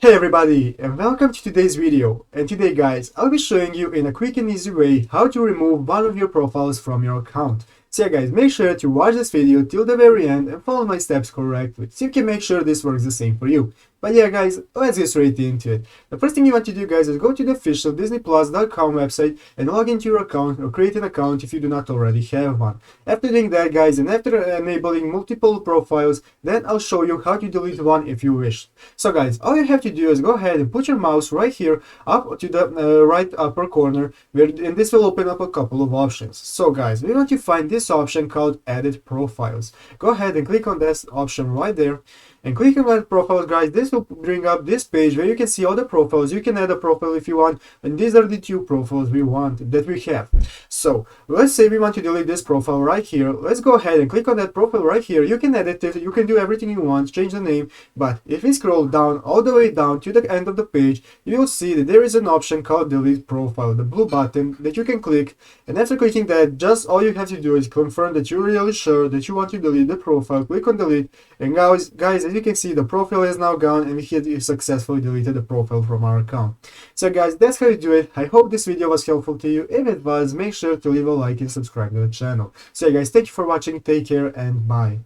Hey everybody, and welcome to today's video. And today guys, I'll be showing you in a quick and easy way how to remove one of your profiles from your account. So yeah guys, make sure to watch this video till the very end and follow my steps correctly so you can make sure this works the same for you. But yeah guys, let's get straight into it. The first thing you want to do guys is go to the official disneyplus.com website and log into your account or create an account if you do not already have one. After doing that guys, and after enabling multiple profiles, then I'll show you how to delete one if you wish. So guys, all you have to do is go ahead and put your mouse right here up to the right upper corner, and this will open up a couple of options. So guys, we want to find this option called Edit Profiles. Go ahead and click on this option right there. And clicking on profiles guys, this will bring up this page where you can see all the profiles. You can add a profile if you want, and these are the two profiles we have. So let's say we want to delete this profile right here. Let's go ahead and click on that profile right here. You can edit it, you can do everything you want, change the name, but if we scroll down all the way down to the end of the page, you will see that there is an option called Delete Profile, the blue button that you can click. And after clicking that, just all you have to do is confirm that you're really sure that you want to delete the profile. Click on delete, and guys, as you can see, the profile is now gone and we have successfully deleted the profile from our account. So guys, that's how you do it. I hope this video was helpful to you. If it was, make sure to leave a like and subscribe to the channel. So yeah, guys, thank you for watching, take care, and bye.